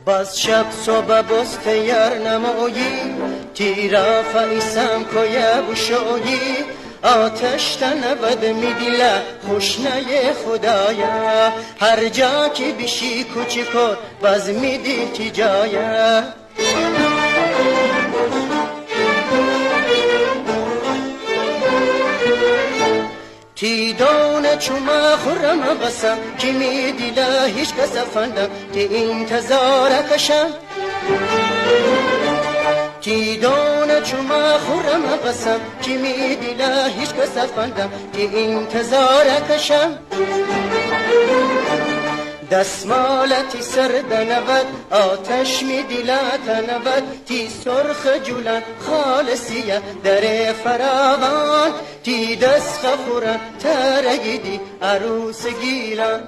باز شب صبح بست یار نمایی تیرا فایسم کویا بشویی آتش تنود میدیلا خوشنه خدایا هر جا که بشی کوچیکور باز میدی تی جایا تی دونه چما خورم قسم که میدیلا هیچ کس فندم تی انتظار کشم تی دونه چما خورم قسم که میدیلا هیچ کس فندم تی انتظار کشم دستمالتی سرد نود آتش میدیلا تنود تی سرخ جولان خالصیه در فراغان تی دست خورن ترگیدی عروس گیلان